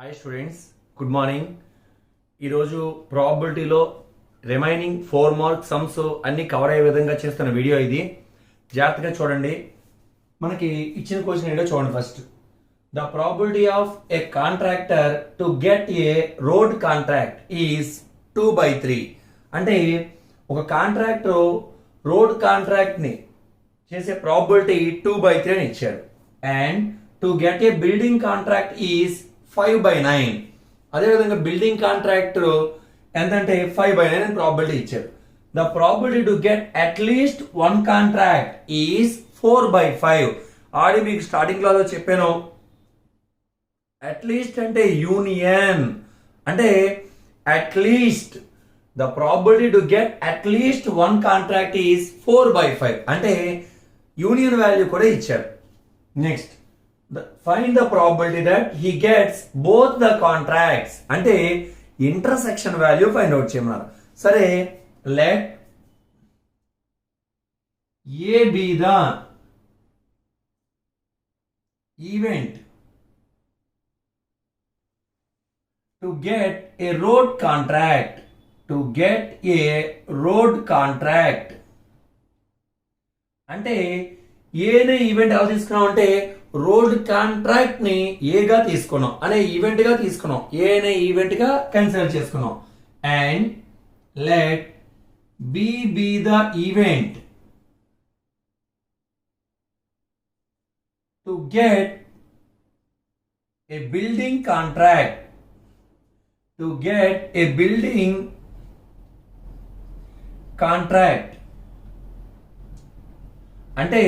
Hi students, good morning. ఈరోజు ప్రాబబిలిటీలో remaining 4 mark sums అన్ని cover అయ్యే విధంగా చేస్తున్న వీడియో ఇది. జాగ్రత్తగా చూడండి. మనకి ఇచ్చిన క్వశ్చన్ ఏంటో చూడండి. First, the probability of a contractor to get a road contract is 2/3. అంటే ఒక కాంట్రాక్టర్ రోడ్ కాంట్రాక్ట్ని చేసే ప్రాబబిలిటీ 2/3 అని ఇచ్చాడు. And to get a building contract is 5/9. అదేవిధంగా బిల్డింగ్ కాంట్రాక్టర్ ఎంతంటే 5/9 అని ప్రాబిలిటీ ఇచ్చారు. The probability to get at least 1 contract is 4/5. Already మీకు స్టార్టింగ్ క్లాస్లో చెప్పాను. అట్లీస్ట్ అంటే యూనియన్, అంటే at least the probability to get at least 1 contract is 4/5. అంటే యూనియన్ వాల్యూ కూడా ఇచ్చారు. Next, find the probability that he gets both the contracts. అంటే intersection value find out చేయమన్నారు. సరే, let A be the event to get a road contract. To get a road contract అంటే ఏనే event ఎలా తీసుకున్నాం అంటే రోడ్ కాంట్రాక్ట్ ని ఏగా తీసుకున్నాం, అనే ఈవెంట్ గా తీసుకున్నాం, ఏ అనే ఈవెంట్ గా కన్సిడర్ చేసుకున్నాం. And let B be the event to get a building contract. To get a building contract అంటే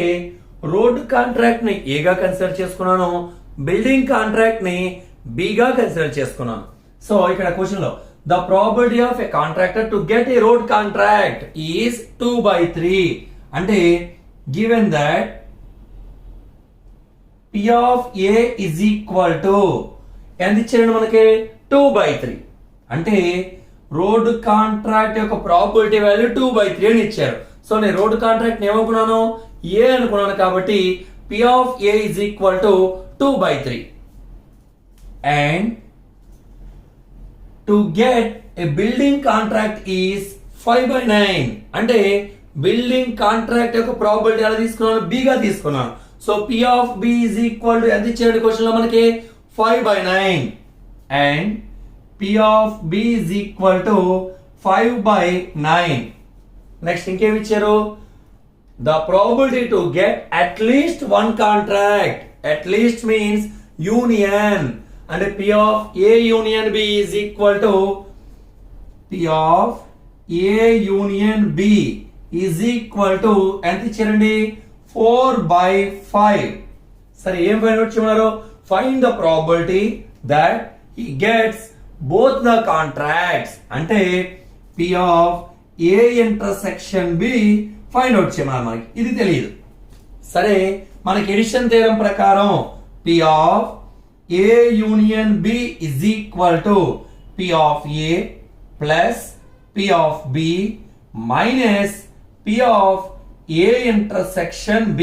రోడ్ కాంట్రాక్ట్ ని ఏగా కన్సిడర్ చేసుకున్నాను, బిల్డింగ్ కాంట్రాక్ట్ ని బిగా కన్సిడర్ చేసుకున్నాను. సో ఇక్కడ క్వశ్చన్ లో the probability of a contractor to get a road contract is 2/3. అంటే given that P of A is equal to ఎంత ఇచ్చారండి మనకి 2/3. అంటే రోడ్ కాంట్రాక్ట్ యొక్క ప్రాబిలిటీ వాల్యూ 2/3 అని ఇచ్చారు. సో నేను రోడ్ కాంట్రాక్ట్ ఏమనుకున్నాను, ఏ అనుకున్నాను. కాబట్టి P of A is equal to 2/3. And to get a building contract is 5/9. అంటే బిల్డింగ్ కాంట్రాక్ట్ యొక్క ప్రాబిలిటీ ఎలా తీసుకున్నాను, B గా తీసుకున్నాను. So P of B is equal to ఎంత ఇచ్చాడు క్వశ్చన్ లో మనకి 5/9. And P of B is equal to 5/9. Next ఇంకేమి ఇచ్చారు, the probability to get at least 1 contract. At least means union, and P of A union B is equal to P of A union B is equal to ఎంత ఇచ్చారండి 4/5. సరే, ఏం find out చేయమన్నారు, find the probability that he gets both the contracts. అంటే P of A intersection B find out చేయమన్నారు. మనకి ఇది తెలియదు. సరే, మనకి ఎడిషన్ థియరం ప్రకారం P of A union B is equal to P of A plus P of B minus P of A intersection B.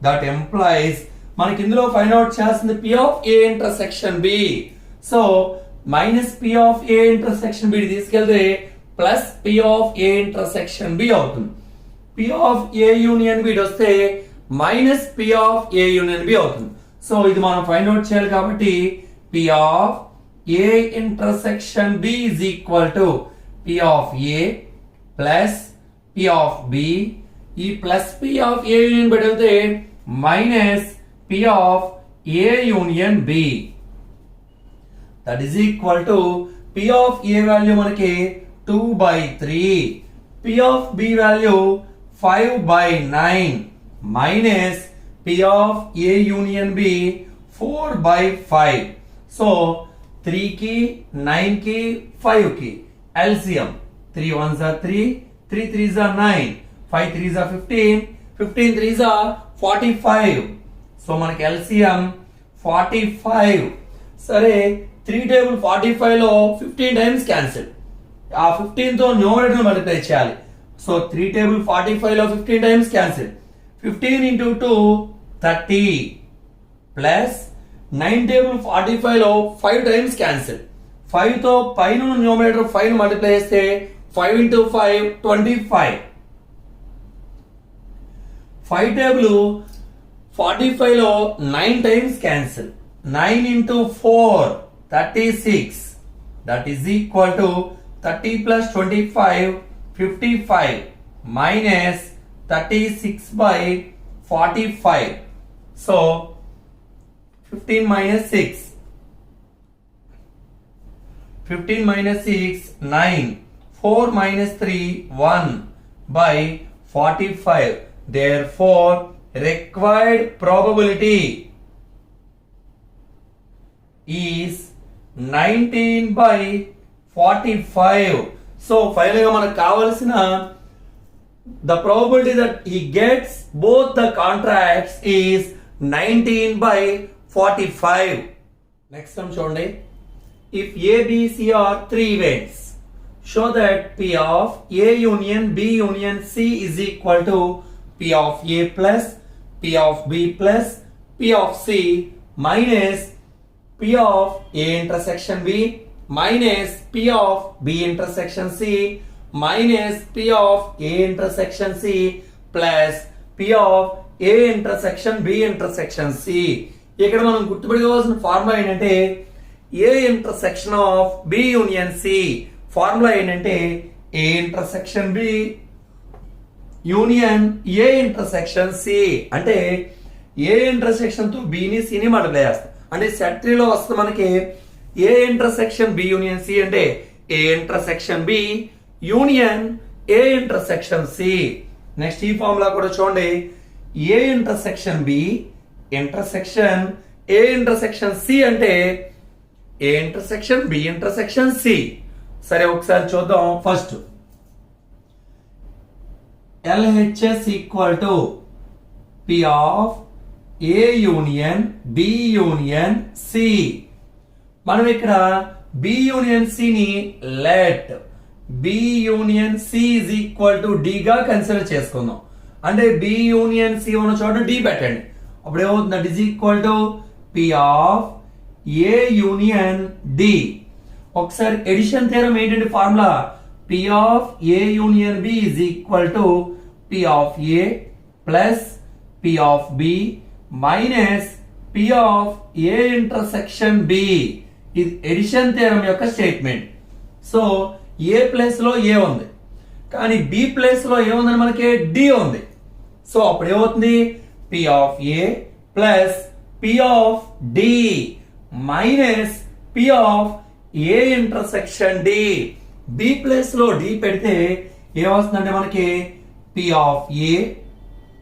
That implies మనకి ఇందులో find out చేస్తుంది P of A intersection B. So minus P of A intersection B తీసుకెళ్తే plus P of A intersection B అవుతుంది. P of A union B వస్తే minus P of A union B అవుతుంది. So ఇది మనం find out చేయాలి. కాబట్టి P of A intersection B is equal to P of A plus P of B. ఈ plus P of A union B వెళ్తే minus P of A union B. That is equal to P of A value మనకి 2/3, P of B value 5/9 minus P of A union B 4/5. So 3 కి 9 కి 5 కి LCM 3 1s are 3, 3 3s are 9, 5 3s are 15, 15 3s are 45. So మనకి LCM 45. సరే, 3 table 45 లో 15 times cancel. ఆ 15 తో numerator multiply చేయాలి. సో 3 టేబుల్ 45 లో 15 times cancel. 15 into 2 30 plus 9 table 45 లో 5 టైమ్స్ క్యాన్సిల్. 5 తో పైన న్యూమరేటర్ 5 మల్టిప్లై చేస్తే 5 into 5 25. 5 టేబుల్ 45 లో 9 times cancel. 9 into 4 36. That is equal to 30 plus 25 55 minus 36 by 45. So 15 minus 6. 15 minus 6 9. 4 minus 3 1 by 45. Therefore required probability is 19 by 45. So finally మనకు కావాల్సిన the probability that he gets both the contracts is 19 by 45. Next one చూడండి. If A, B, C are three events, show that P of A union B union C is equal to P of A plus P of B plus P of C minus P of A intersection B minus P of B intersection C minus P of A intersection C plus P of A intersection B intersection C. ఇక్కడ మనం గుర్తుపెట్టుకోవాల్సిన formula ఏంటంటే A intersection of B union C. Formula ఏంటంటే A intersection B union A intersection C. అంటే A intersection తో B ని C ని multiply చేస్తాం. అంటే సెట్ 3 లో వస్తుంది మనకి A intersection B union C అంటే A intersection B union A intersection C. Next ఈ ఫార్ములా కూడా చూడండి. A intersection B intersection A intersection C అంటే A intersection B intersection C. సరే ఒకసారి చూద్దాం. First LHS equal to P of A union B union C. మనం ఇక్కడ B union C ని let B union C is equal to D గా consider చేసుకుందాం. అంటే B యూనియన్ C ఉన్న చోట D పెట్టండి. అప్పుడు ఏమవుతుంది? That is equal to P of A union D. ఒకసారి ఎడిషన్ థియరం ఏంటంటే formula P of A union B is equal to P of A plus P of B minus P of A intersection B. ఇది edition theorem యొక్క statement. So A place లో A ఉంది, కానీ B place లో ఏముందని మనకి D ఉంది. So అప్పుడు ఏమవుతుంది? P of A plus P of D minus P of A intersection D. B place లో D పెడితే ఏమొస్తుందంటే మనకి P of A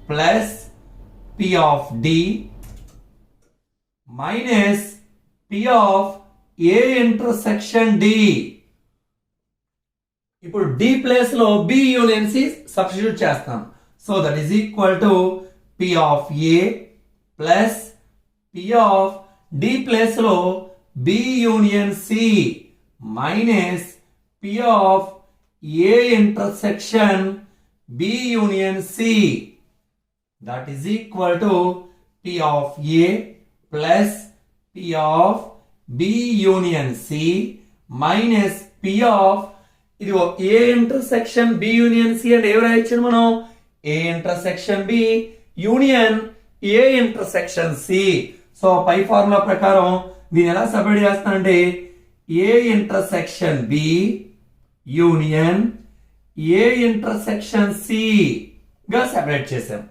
plus P of D minus P of A intersection D. ఇప్పుడు D place లో B union C substitute చేస్తాం. So that is equal to P of A plus P of D place లో B union C minus P of A intersection B union C. That is equal to P of A plus P of B union C minus P of ఇది A intersection B union C అంటే ఎవరు రాయొచ్చు మనం? A intersection B union A intersection C. So పై formula ప్రకారం దీన్ని ఎలా separate చేస్తానంటే A intersection B union A intersection C గా సెపరేట్ చేసాం.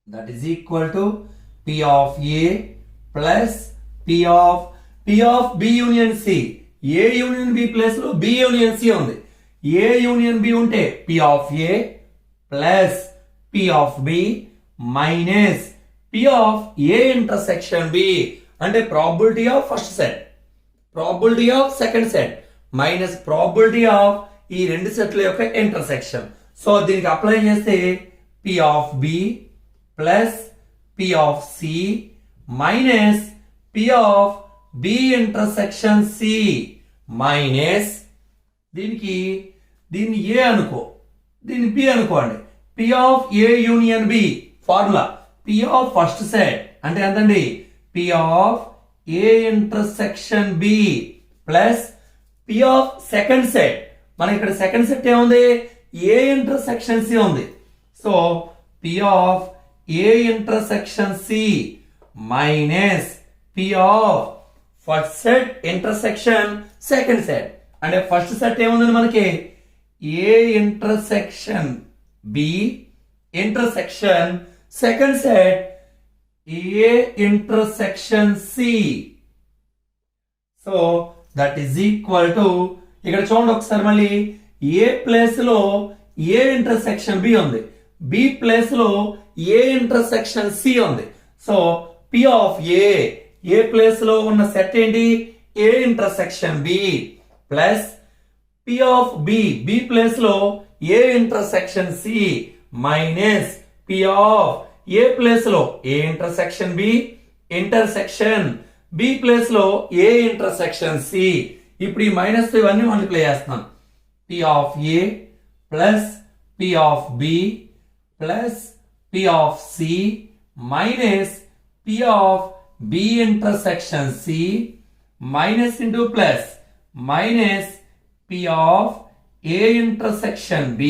That is equal to P of A plus P of B union C. A union B place లో B union C ఉంది. A union B ఉంటే P of A plus P of B minus P of A intersection B. అంటే probability of first set, probability of second set minus probability of ఈ రెండు సెట్ల యొక్క intersection. So దీనికి apply చేస్తే P of B plus P of C minus P of B intersection C minus దీన్ని A అనుకో, దీన్ని B అనుకోండి. P of A union B formula P of first set అంటే ఎంతండి? P of A intersection B plus P of second set. మనకి ఇక్కడ second set ఏముంది? A intersection C ఉంది. So P of A intersection C minus P of first set intersection second set. అంటే first set ఏముంది మనకి? A intersection B intersection second set A intersection C. So that is equal to, ఇక్కడ చూడండి ఒకసారి మళ్ళీ, A place లో A intersection B ఉంది, B place లో A ఇంటర్సెక్షన్ C ఉంది. So P of A place లో ఉన్న సెట్ ఏంటి? A intersection B plus P of B place లో A intersection C minus P of A place లో A intersection B intersection B place లో A intersection C. ఇప్పుడు ఈ minus ఇవన్నీ multiply చేస్తున్నాం. P of A plus P of B plus P of C minus P of B intersection C minus into plus minus P of A intersection B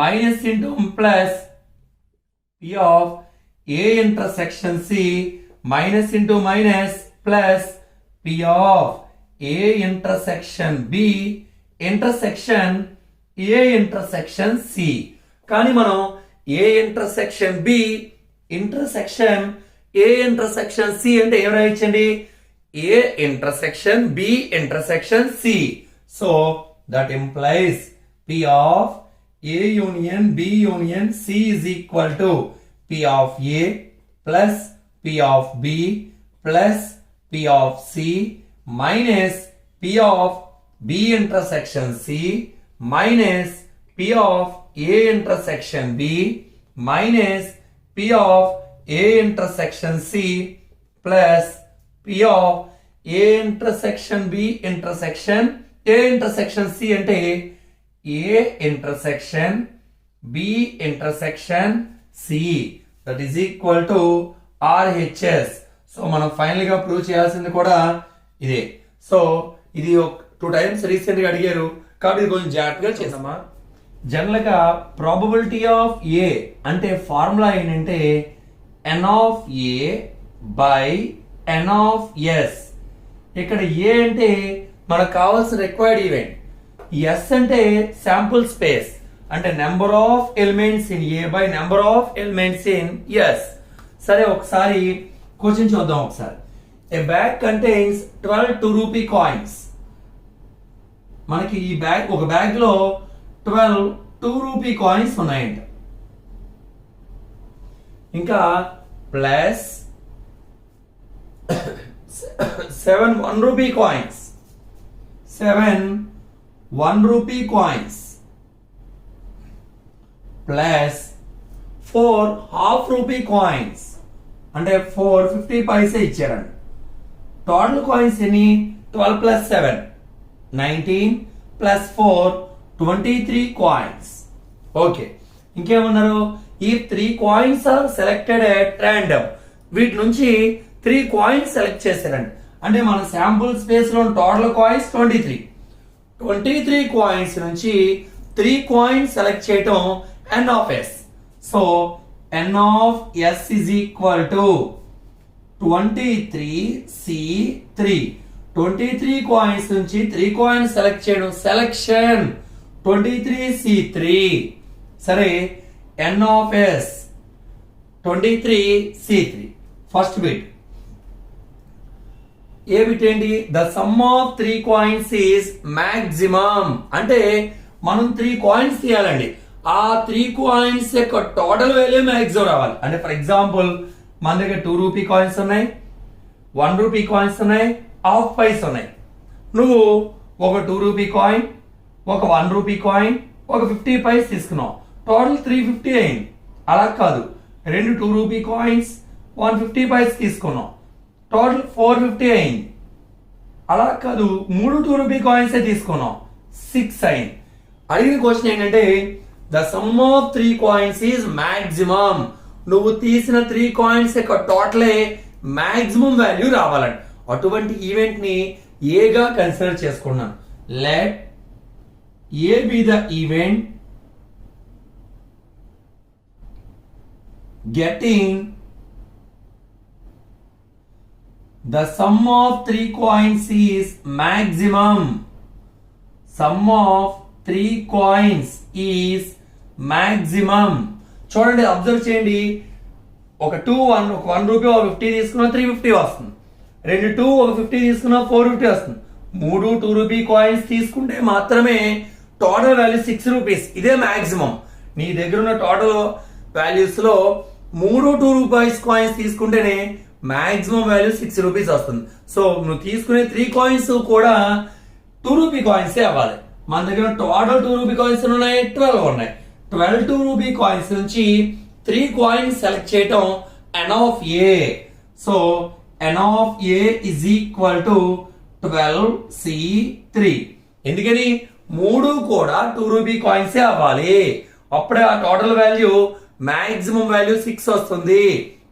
minus into plus P of A intersection C minus into minus plus P of A intersection B intersection A intersection C. కానీ మనం A intersection B intersection A intersection C అంటే ఏం రాయొచ్చండి? A intersection B intersection C. So that implies P of A union B union C is equal to P of A plus P of B plus P of C minus P of B intersection C minus P of A intersection B minus P of A intersection C plus P of A intersection B intersection A intersection C అంటే A intersection B intersection C, that is equal to RHS. So మనం final గా prove చేయాల్సింది కూడా ఇదే. So ఇది 2 times recent గా అడిగారు కాబట్టి ఇది కొంచెం జాగ్రత్తగా చేద్దామా. జనరల్ గా ప్రాబబిలిటీ ఆఫ్ A అంటే ఫార్ములా ఏంటంటే N of A by N of S. ఇక్కడ A అంటే మనకు కావాల్సిన రిక్వైర్డ్ ఈవెంట్, S అంటే శాంపుల్ స్పేస్ అంటే number of elements in A by number of elements in S. సరే ఒకసారి క్వశ్చన్ చూద్దాం ఒకసారి. ఏ బ్యాగ్ కంటైన్స్ 12 2 రూపీ కాయిన్స్. మనకి ఈ బ్యాగ్, ఒక బ్యాగ్ లో 12 2 రూపీ కాయిన్స్ ఉన్నాయంట. ఇంకా plus 7 1 rupee coins, 7 1 rupee coins plus 4 half rupee coins అంటే 4 50 పైసే ఇచ్చారండి. టోటల్ కాయిన్స్ ఎన్ని? 12 plus 7 19 plus 4 23 coins. ఓకే, ఇంకేమన్నారు? ఈ 3 coins are selected at random. వీటి నుంచి 3 coins సెలెక్ట్ చేశారండి. అంటే మన శాంపుల్ స్పేస్ లో టోటల్ కాయిన్స్ 23 కాయిన్స్ నుంచి 3 కాయిన్స్ సెలెక్ట్ చేయటం N of S. So N of S is equal to 23C3. 23 coins నుంచి 3 కాయిన్స్ సెలెక్ట్ చేయడం సెలెక్షన్ 23C3. సరే N of S 23C3 first bit. A bit ఏంటి? The sum of 3 coins is maximum. అంటే మనం 3 coins తీయాలండి, ఆ 3 coins యొక్క total value maximum రావాలి. అంటే ఫర్ ఎగ్జాంపుల్ మన దగ్గర 2 రూపీ కాయిన్స్ ఉన్నాయి, 1 రూపీ కాయిన్స్ ఉన్నాయి, హాఫ్ పైస్ ఉన్నాయి. నువ్వు ఒక 2 రూపీ కాయిన్, ఒక 1 రూపీ కాయిన్, ఒక 50 పైస్ తీసుకున్నావు, టోటల్ 350 అయింది. అలా కాదు, 2 2 రూపీ కాయిన్స్, 150 పైస్ తీసుకున్నాం, టోటల్ 450 అయింది. అలా కాదు, 3 2 రూపీ కాయిన్స్ తీసుకున్నాం, 6 అయింది. అడిగిన క్వశ్చన్ ఏంటంటే the sum of 3 coins is maximum. నువ్వు తీసిన 3 కాయిన్స్ యొక్క టోటలే మాక్సిమం వాల్యూ రావాలండి. అటువంటి ఈవెంట్ ని ఏగా కన్సిడర్ చేసుకున్నాను. Let A B the event getting the sum of 3 coins is maximum. Sum of 3 coins is maximum. చూడండి, అబ్జర్వ్ చేయండి. ఒక 1 రూపీ ఒక 50 తీసుకున్నా 350 వస్తుంది. 2 ఒక 50 తీసుకున్నా 450 వస్తుంది. 2 రూపీ కాయిన్స్ తీసుకుంటే మాత్రమే టోటల్ వాల్యూ 6 రూపీస్. ఇదే మాక్సిమం. నీ దగ్గర ఉన్న టోటల్ వాల్యూస్ లో 2 రూపీస్ కాయిన్స్ తీసుకుంటేనే మాక్సిమం వాల్యూ 6 రూపీస్ వస్తుంది. సో నువ్వు తీసుకునే 3 కాయిన్స్ కూడా 2 రూపీ కాయిన్స్ అవ్వాలి. మన దగ్గర టోటల్ 2 రూపీ కాయిన్స్ ఉన్నాయి, 12 ఉన్నాయి. 12 2 రూపీ కాయిన్స్ నుంచి 3 కాయిన్స్ సెలెక్ట్ చేయటం n of a. So n of a is equal to 12c3. ఎందుకని 3 కూడా 2 రూపీ కాయిన్స్ అవ్వాలి. అప్పుడే ఆ టోటల్ వాల్యూ మాక్సిమం వాల్యూ 6 వస్తుంది.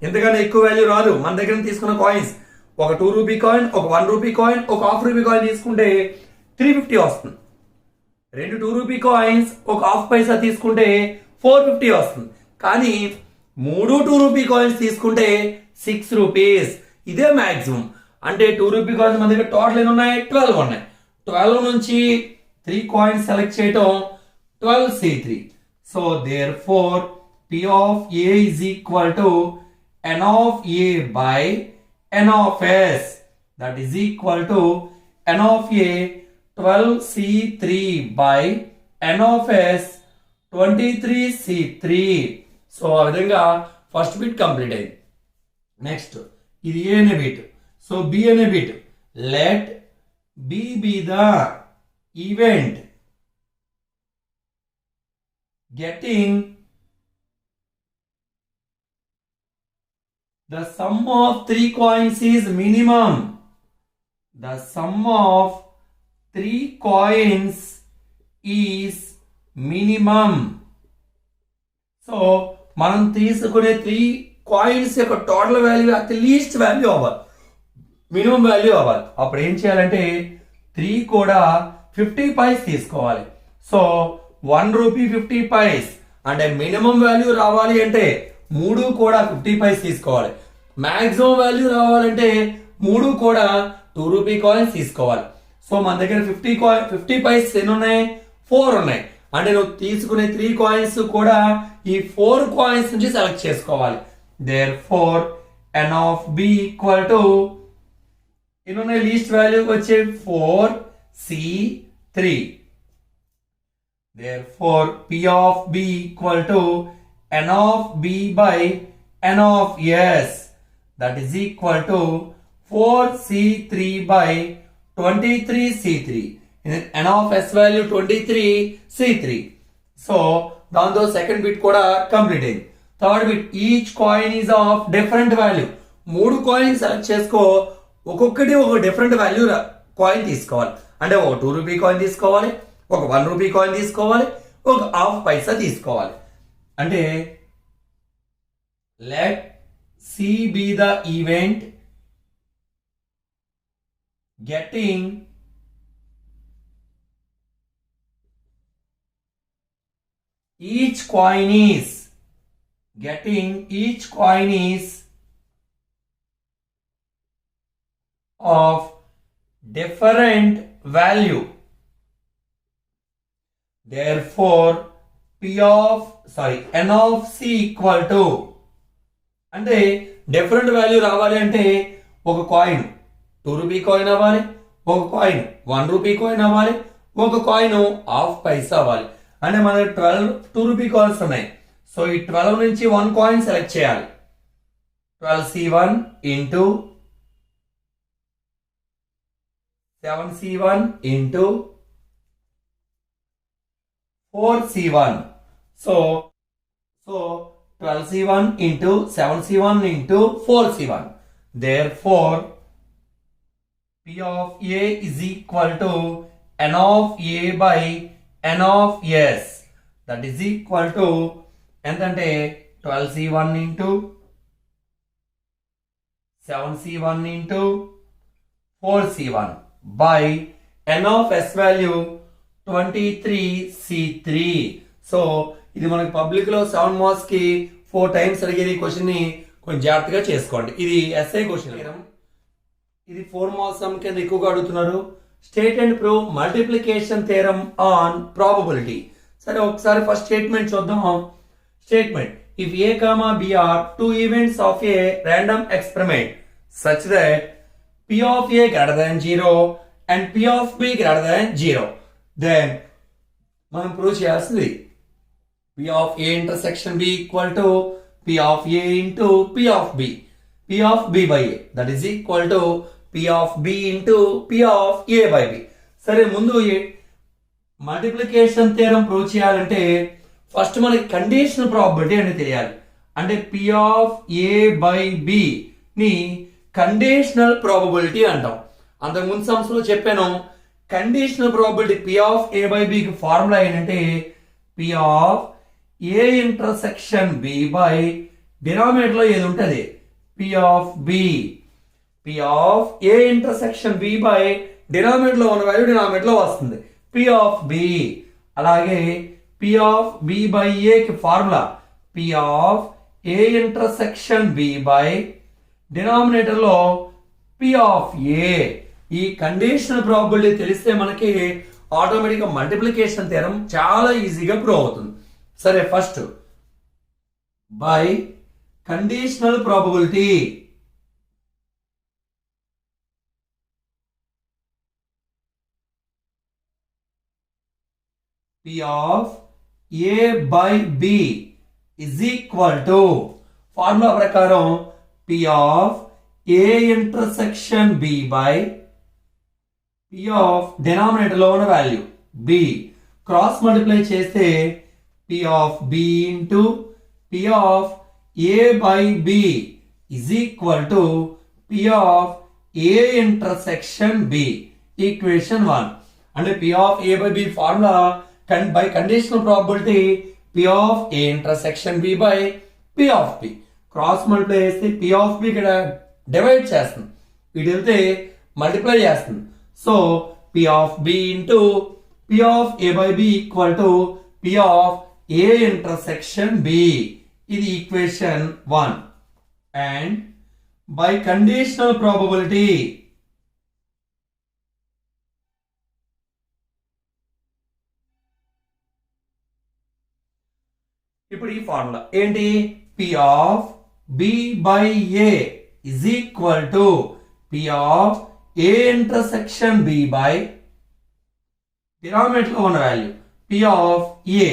ఎందుకంటే ఎక్కువ వాల్యూ రాదు. మన దగ్గర తీసుకున్న కాయిన్స్ ఒక 2 రూపీ కాయిన్, ఒక 1 రూపీ కాయిన్, ఒక హాఫ్ రూపీ కాయిన్ తీసుకుంటే 350 వస్తుంది. 2 2 రూపీ కాయిన్స్, ఒక హాఫ్ పైసా తీసుకుంటే 450 వస్తుంది. కానీ 3 2 రూపీ కాయిన్స్ తీసుకుంటే 6 రూపీస్. ఇదే మాక్సిమం. అంటే 2 రూపీ కాయిన్స్ మన దగ్గర టోటల్ ఎన్ని ఉన్నాయి? 12 ఉన్నాయి. 12 నుంచి 3 కాయిన్స్ సెలెక్ట్ చేయటం 12c3. So therefore P of A is equal to n of A by n of S. That is equal to n of A 12c3 by n of S 23c3. So ఆ విధంగా first bit complete అయింది. Next ఇది A అనే bit. So B అనే bit. Let B be the event getting the sum of 3 coins is minimum. The sum of 3 coins is minimum. So మనం తీసుకునే 3 coins యొక్క total value at least value అవ్వాలి, minimum value అవ్వాలి. అప్పుడు ఏం చేయాలంటే 3 కూడా 50 పైస్ తీసుకోవాలి. సో 1 రూపీ 50 పైస్ అంటే మినిమం వాల్యూ రావాలి అంటే 3 కూడా 50 పైస్ తీసుకోవాలి. మాక్సిమం వాల్యూ రావాలంటే 3 కూడా 2 రూపీ కాయిన్స్ తీసుకోవాలి. సో మన దగ్గర 50 పైస్ ఎన్ని ఉన్నాయి? 4 ఉన్నాయి. అంటే నువ్వు తీసుకునే 3 కాయిన్స్ కూడా ఈ 4 కాయిన్స్ నుంచి సెలెక్ట్ చేసుకోవాలి. therefore n of b equal to ఎన్ని ఉన్నాయి? లీస్ట్ వాల్యూ వచ్చే 4c3. Therefore, P of B equal to n of B by n of S. That is equal to 4c3 by 23c3. n of S value 23c3. So, దాంతో second bit కూడా complete అయింది. Third bit, each coin is of different value. 3 coin select చేసుకో, ఒక్కొక్కటి ఒక different value coin తీసుకోవాలి. అంటే ఒక 2 rupee coin తీసుకోవాలి, ఒక 1 రూపీ కాయిన్ తీసుకోవాలి, ఒక హాఫ్ పైసా తీసుకోవాలి. అంటే let see B the event getting each coin is of different value. Therefore n of c equal to, అంటే డిఫరెంట్ వాల్యూ రావాలి అంటే ఒక కాయిన్ 2 రూపీ కాయిన్ అవ్వాలి, ఒక కాయిన్ 1 రూపీ కాయిన్ అవ్వాలి, ఒక కాయిన్ హాఫ్ పైసా అవ్వాలి. అంటే మన 12 2 రూపీ కాయిన్స్ ఉన్నాయి. సో ఈ 12 నుంచి 1 కాయిన్ సెలెక్ట్ చేయాలి. 12c1 into 7c1 into 4c1. So 12c1 into 7c1 into 4c1. Therefore, P of A is equal to n of A by n of S. That is equal to ఎంతంటే 12c1 into 7c1 into 4c1 by n of s value 23c3. So ఇది మనకి public లో 7 marks కి 4 times అడిగేది question ని కొంచెం జాగ్రత్తగా చేసుకోండి. ఇది ఎస్ఐ క్వశ్చన్. ఇది 4 మార్క్స్ సమ్ కింద ఎక్కువగా అడుగుతున్నారు. State and prove multiplication theorem on probability. సరే ఒకసారి ఫస్ట్ స్టేట్మెంట్ చూద్దాం. Statement: if a comma b are two events of a random experiment such that p of a greater than 0 and p of b greater than 0, then మనం prove చేయాల్సింది p of a intersection b equal to p of a into p of b, p of b by a, that is equal to p of b into p of a by b. సరే ముందు multiplication theorem prove చేయాలంటే first మనకి conditional probability అని తెలియాలి. అంటే p of a by b ని conditional probability అంటాం. అంతకుముందు సంవత్సరంలో చెప్పాను conditional probability p of a by b కి ఫార్ములా ఏంటంటే p of a intersection b by denominator లో ఏది ఉంటుంది p of b, p of a intersection b by denominator లో ఉన్న వాల్యూ డినామినేటర్ లో వస్తుంది p ఆఫ్ b. అలాగే p of b by a కి formula p of a intersection b by denominator లో p ఆఫ్ a. ఈ conditional probability తెలిస్తే మనకి ఆటోమేటిక్ గా మల్టిప్లికేషన్ థియరం చాలా ఈజీగా ప్రూవ్ అవుతుంది. సరే first by conditional probability p of a by b is equal to formula ప్రకారం p of a intersection b by p of denominator లో ఉన్న వాల్యూ b క్రాస్ మల్టిప్లై చేస్తే p of b into p of a by b is equal to p of a intersection b. Equation 1. అంటే p of a by b formula by conditional probability p of a intersection b by p of b. Cross multiply చేస్తే p of b ఇక్కడ divide చేస్తుంది, ఇటు వెళ్తే multiply చేస్తుంది. So p of b into p of a by b equal to p of a intersection b. ఇది equation 1. And by conditional probability ఇప్పుడు ఈ formula ఏంటి p of b by a is equal to p of a intersection b by denominator లో ఉన్న value p of a.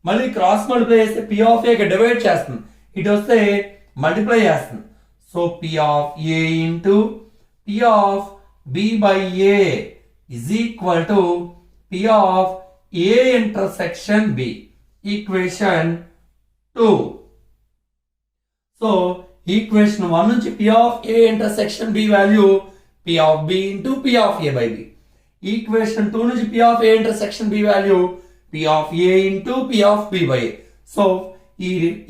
మళ్ళీ cross multiply చేస్తే p of a కి divide చేస్తుంది, ఇటు వస్తే మల్టిప్లై చేస్తుంది. So p of a into p of b by a is equal to p of a intersection b. Equation 2. So equation 1 నుంచి p of a intersection b value p of b into p of a by b. Equation 2 నుంచి p of a intersection b value p of a into p of b by a. So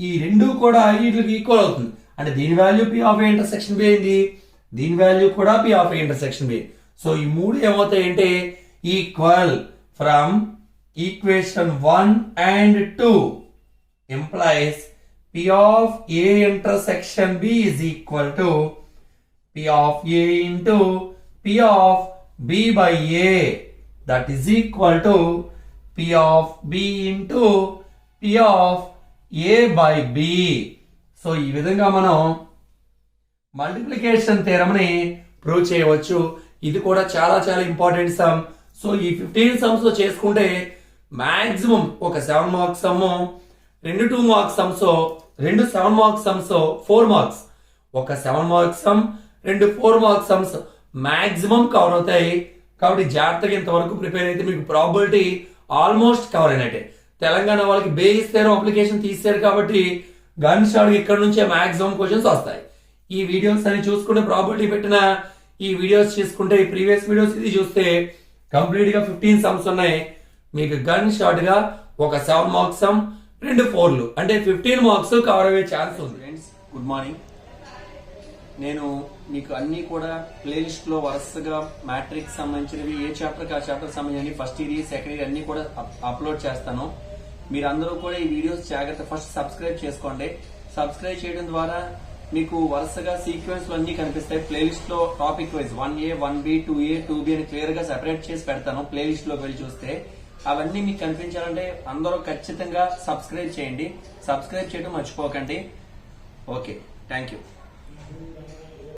ఈ రెండు కూడా వీటికి equal అవుతుంది. అంటే దీని value p of a intersection b అయింది, దీని వాల్యూ కూడా p of a intersection b. So ఈ మూడు ఏమవుతాయి అంటే equal from equation 1 and 2 implies p of a intersection b is equal to p of a into p of b by a, that is equal to p of b into p of a by b. So ఈ విధంగా మనం multiplication theorem ని prove చేయవచ్చు. ఇది కూడా చాలా చాలా important some. So ఈ 15 సమ్స్ లో చేసుకుంటే మాక్సిమం ఒక 7 marks some, 2 2 marks sums, 2 7 marks sums, 4 marks, ఒక 7 marks some, 2 4 marks sums maximum cover అవుతాయి. కాబట్టి జాగ్రత్తగా ఇంతవరకు ప్రిపేర్ అయితే మీకు ప్రాబబిలిటీ ఆల్మోస్ట్ కవర్ అయినట్టే. తెలంగాణ వాళ్ళకి బేయిస్తారు, అప్లికేషన్ తీస్తారు కాబట్టి గన్ షాట్ ఇక్కడ నుంచే మాక్సిమం క్వశ్చన్స్ వస్తాయి. ఈ వీడియోస్ అని చూసుకుంటే ప్రాబబిలిటీ పెట్టిన ఈ వీడియోస్ చూసుకుంటే ఈ ప్రీవియస్ వీడియోస్ ఇది చూస్తే కంప్లీట్ గా 15 సమ్స్ ఉన్నాయి. మీకు గన్ షాట్ గా ఒక 7 మార్క్స్ సమ్, 2 4లు అంటే 15 మార్క్స్ కవర్ అయ్యే ఛాన్స్ ఉంది. Friends good morning. నేను మీకు అన్ని కూడా ప్లేలిస్ట్ లో వరుసగా మ్యాట్రిక్స్ సంబంధించినవి ఏ చాప్టర్ ఆ చాప్టర్ సంబంధించి ఫస్ట్ ఇయర్ సెకండ్ ఇయర్ అన్ని కూడా అప్లోడ్ చేస్తాను. మీరందరూ కూడా ఈ వీడియోస్ జాగ్రత్త ఫస్ట్ సబ్స్క్రైబ్ చేసుకోండి. సబ్స్క్రైబ్ చేయడం ద్వారా మీకు వరుసగా సీక్వెన్స్ లో అన్ని కనిపిస్తాయి. ప్లేలిస్ట్ లో topic wise 1A 1B 2A 2B అని క్లియర్ గా సెపరేట్ చేసి పెడతాను. ప్లేలిస్ట్ లోకి వెళ్ళి చూస్తే అవన్నీ మీకు కనిపించాలంటే అందరూ ఖచ్చితంగా సబ్స్క్రైబ్ చేయండి. సబ్స్క్రైబ్ చేయడం మర్చిపోకండి. Okay, thank you.